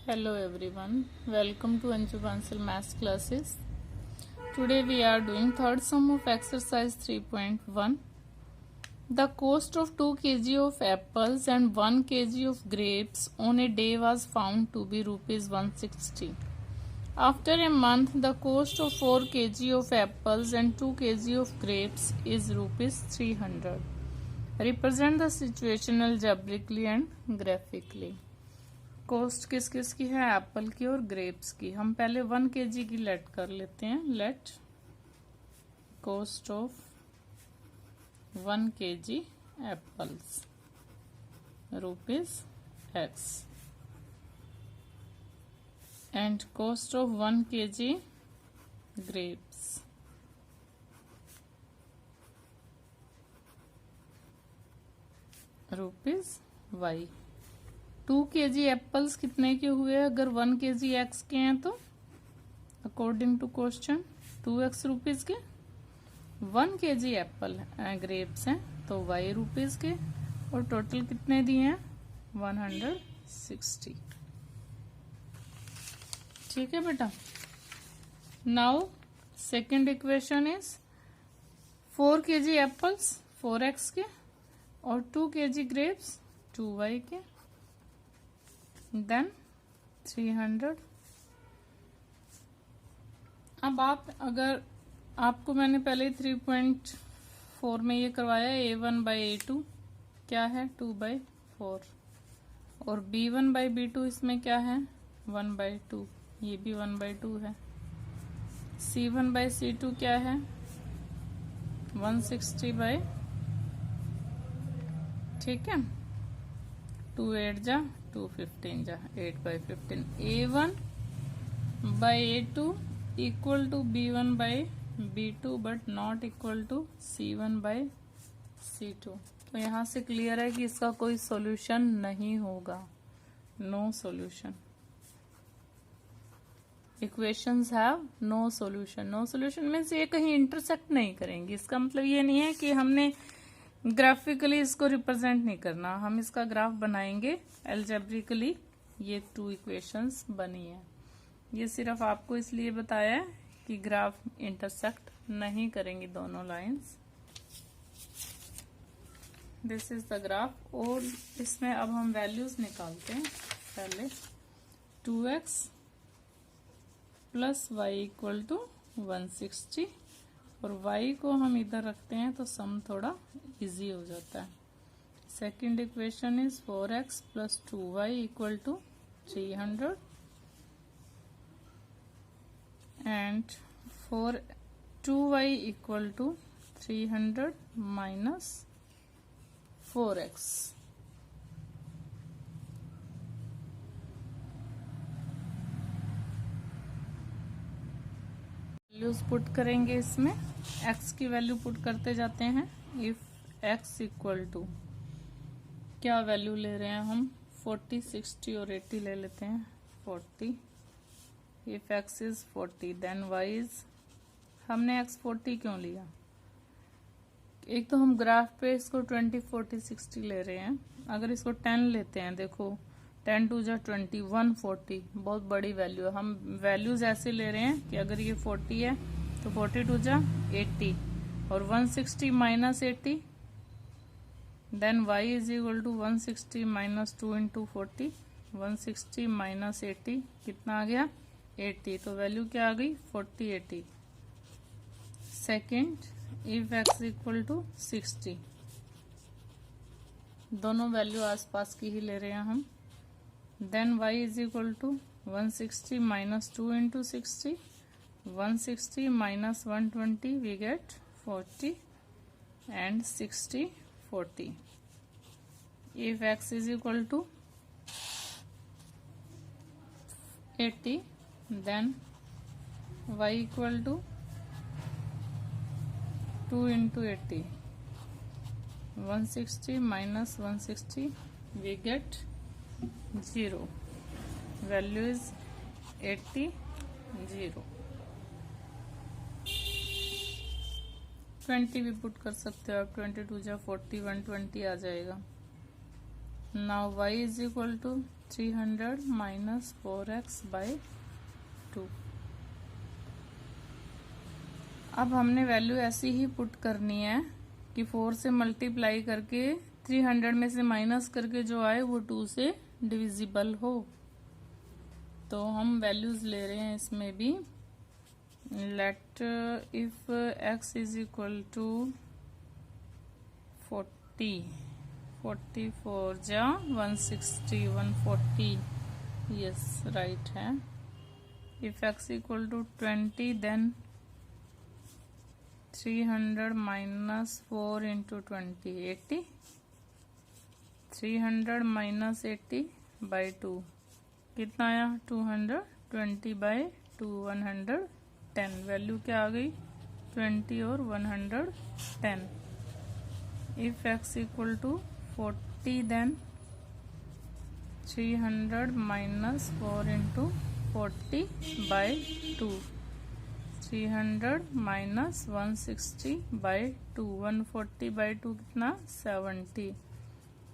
Hello everyone, welcome to Anju Bansal Maths classes. Today we are doing third sum of exercise 3.1. The cost of 2 kg of apples and 1 kg of grapes on a day was found to be rupees 160. After a month, the cost of 4 kg of apples and 2 kg of grapes is rupees 300. Represent the situation algebraically and graphically. Cost किस किस की है? Apple की और grapes की. हम पहले 1 kg की लेट कर लेते हैं. Let cost of 1 kg apples rupees x and cost of 1 kg grapes rupees y. 2 kg apples कितने के हुए? अगर 1 kg एक्स के हैं तो according to question 2x rupees के. 1 kg एप्पल ग्रेप्स हैं तो y रुपीज के. और टोटल कितने दिए हैं? 160. ठीक है बेटा. Now second equation is 4 kg apples 4x के और 2 kg ग्रेप्स 2y के. देन 300. अब आप अगर आपको मैंने पहले 3.4 में ये करवाया a1/a2 क्या है 2/4 और b1/b2 इसमें क्या है 1/2. ये भी 1/2 है. c1/c2 क्या है 160 ठीक है. 2 8 जा 2 15 जा 8/15. a1/a2 equal to b1/b2 but not equal to c1/c2. तो यहाँ से क्लियर है कि इसका कोई सॉल्यूशन नहीं होगा. No solution. Equations have no solution. No solution means ये कहीं इंटरसेक्ट नहीं करेंगी. इसका मतलब ये नहीं है कि हमने ग्राफिकली इसको रिप्रेजेंट नहीं करना. हम इसका ग्राफ बनाएंगे एल्जेब्रिकली. ये 2 इक्वेशंस बनी है. ये सिर्फ आपको इसलिए बताया है कि ग्राफ इंटरसेक्ट नहीं करेंगी दोनों lines. This is the graph. और इसमें अब हम वैल्यूज निकालते हैं. पहले 2x plus y equal to 160 और y को हम इधर रखते हैं तो सम थोड़ा इजी हो जाता है. Second equation is 4x plus 2y equal to 300 and 2y equal to 300 minus 4x. Values put करेंगे इसमें. x की वैल्यू पुट करते जाते हैं. इफ x इक्वल टू क्या वैल्यू ले रहे हैं हम 40 60 और 80 ले लेते हैं. 40. If x is 40 then y is हमने x 40 क्यों लिया? एक तो हम ग्राफ पे इसको 20 40 60 ले रहे हैं. अगर इसको 10 लेते हैं देखो 10 2 जा 20 140 बहुत बड़ी वैल्यू है. हम वैल्यूज ऐसे ले रहे हैं कि अगर ये 40 है तो 40 2 जा 80 और 160 minus 80 then y is equal to 160 minus 2 into 40. 160 minus 80 कितना आ गया 80. तो वैल्यू क्या आ गई 40 80. Second if x equal to 60 दोनों वैल्यू आसपास की ही ले रहे हैं हम. Then y is equal to 160 minus 2 into 60. 160 minus 120 we get 40 and 60 40. If x is equal to 80 then y equal to 2 into 80. 160 minus 160 we get 0. Value is 80 0. 20 भी put कर सकते हो आप. 22 जा 40 120 आ जाएगा. Now y is equal to 300 minus 4x/2। अब हमने वैल्यू ऐसी ही पुट करनी है कि 4 से मल्टीप्लाई करके 300 में से माइनस करके जो आए वो 2 से डिविजिबल हो। तो हम वैल्यूज ले रहे हैं इसमें भी। Let if x is equal to 40, 44 जा 160, 140, यस राइट है। If x equal to 20 then 300 minus 4 into 20, 80, 300 minus 80/2 कितना आया 200, 20/2 110। वैल्यू क्या आ गई 20 और 110। If x equal to 40 then 300 minus 4 into 40/2, 300 minus 160/2, 140/2 कितना 70,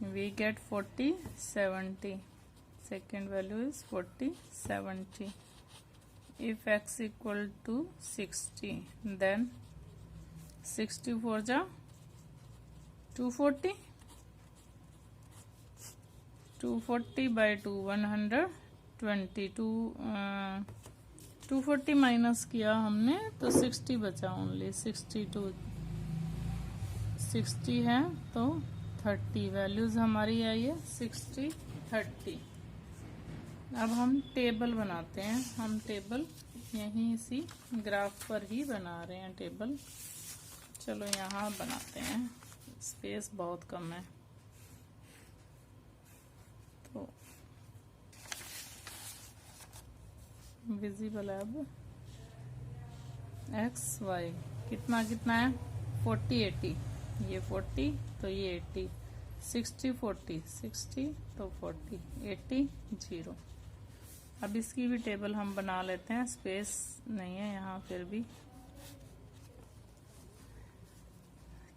we get 40, 70, second value is 40, 70. If x equal to 60 then 64 जा 240, 240/2 122, 240 minus किया हमने तो 60 बचा, ओनली 62, 60 है तो 30। वैल्यूज हमारी आई है 60, 30। अब हम टेबल बनाते हैं। हम टेबल यहीं इसी ग्राफ पर ही बना रहे हैं टेबल। चलो यहाँ बनाते हैं, स्पेस बहुत कम है तो विजिबल है। अब एक्स वाई कितना कितना है 40, 80, ये 40 तो ये 80, 60, 40, 60 तो 40, 80, 0। अब इसकी भी टेबल हम बना लेते हैं, स्पेस नहीं है यहाँ फिर भी।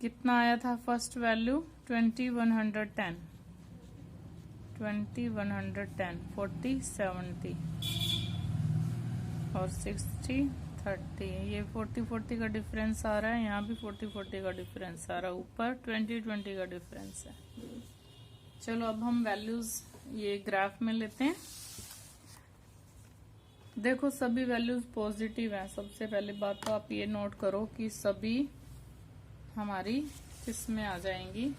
कितना आया था फर्स्ट वैल्यू 20, 110, 20, 110, 40, 70 और 60, 30। ये 40, 40 का डिफरेंस आ रहा है, यहाँ भी 40, 40 का डिफरेंस आ रहा है, ऊपर 20, 20 का डिफरेंस है। चलो अब हम वैल्यूज ये ग्राफ में लेते हैं। देखो सभी वैल्यूज पॉजिटिव हैं। सबसे पहली बात तो आप ये नोट करो कि सभी हमारी किस में आ जाएंगी,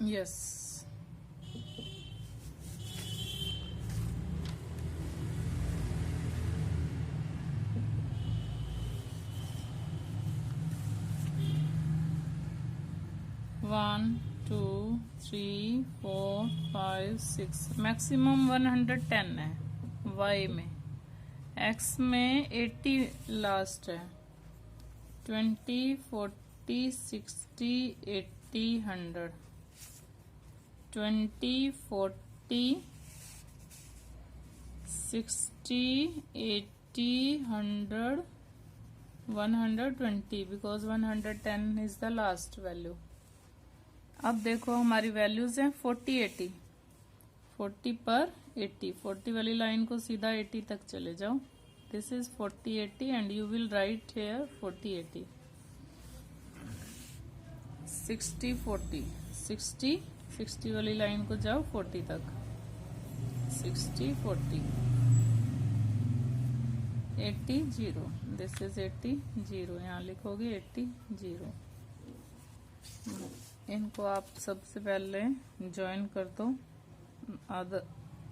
यस। वन 2 3 4 5 6 मैक्सिमम 110 है y में। x में 80 लास्ट है, 20, 40, 60, 80, 100, 20, 40, 60, 80, 100, 120 because 110 is the last value। अब देखो हमारी वैल्यूज हैं 40, 80, 40 पर 80, 40 वाली लाइन को सीधा 80 तक चले जाओ। This is 40, 80 and you will write here 40, 80, 60, 40, 60, 60 वाली लाइन को जाओ 40 तक, 60, 40, 80, 0, दिस इज 80, 0, यहाँ लिखोगे 80, 0। इनको आप सबसे पहले ज्वाइन कर दो। अदर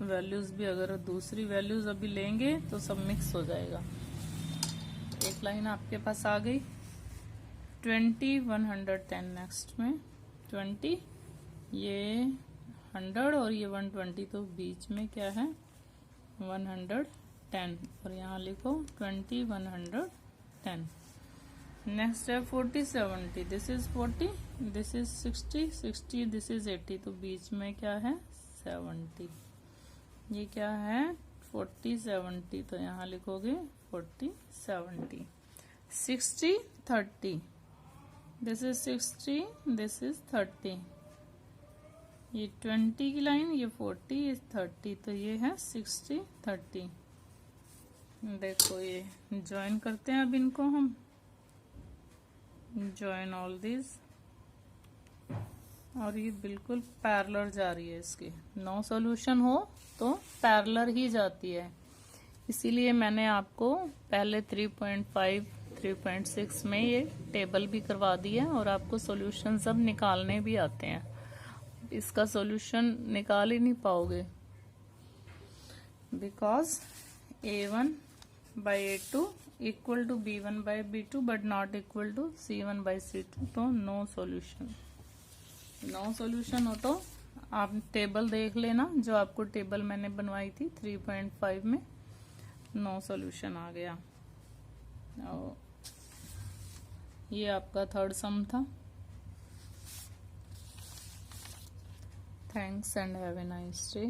वैल्यूज भी, अगर दूसरी वैल्यूज अभी लेंगे तो सब मिक्स हो जाएगा। एक लाइन आपके पास आ गई 20, 110। नेक्स्ट में 20, ये 100 और ये 120, तो बीच में क्या है 110 और यहाँ लिखो 20, 110। नेक्स्ट है 40, 70, this is 40, this is 60, 60, this is 80, तो बीच में क्या है 70। ये क्या है 40, 70, तो यहाँ लिखोगे 40, 70। 60 30, दिस इज 60, दिस इज 30, ये 20 की लाइन, ये 40, ये 30, तो ये है 60 30। देखो ये ज्वाइन करते हैं अब इनको हम, ज्वाइन ऑल दिस, और ये बिल्कुल पैरेलल जा रही है इसकी। नो सॉल्यूशन हो तो पैरेलल ही जाती है, इसीलिए मैंने आपको पहले 3.5 3.6 में ये टेबल भी करवा दिया और आपको सॉल्यूशन सब निकालने भी आते हैं। इसका सॉल्यूशन निकाल ही नहीं पाओगे, because A1 by A2 equal to B1 by B2 but not equal to C1 by C2, तो नो सॉल्यूशन। नो सॉल्यूशन हो तो आप टेबल देख लेना, जो आपको टेबल मैंने बनवाई थी 3.5 में, नो सॉल्यूशन आ गया। और ये आपका थर्ड सम था। Thanks and have a nice day.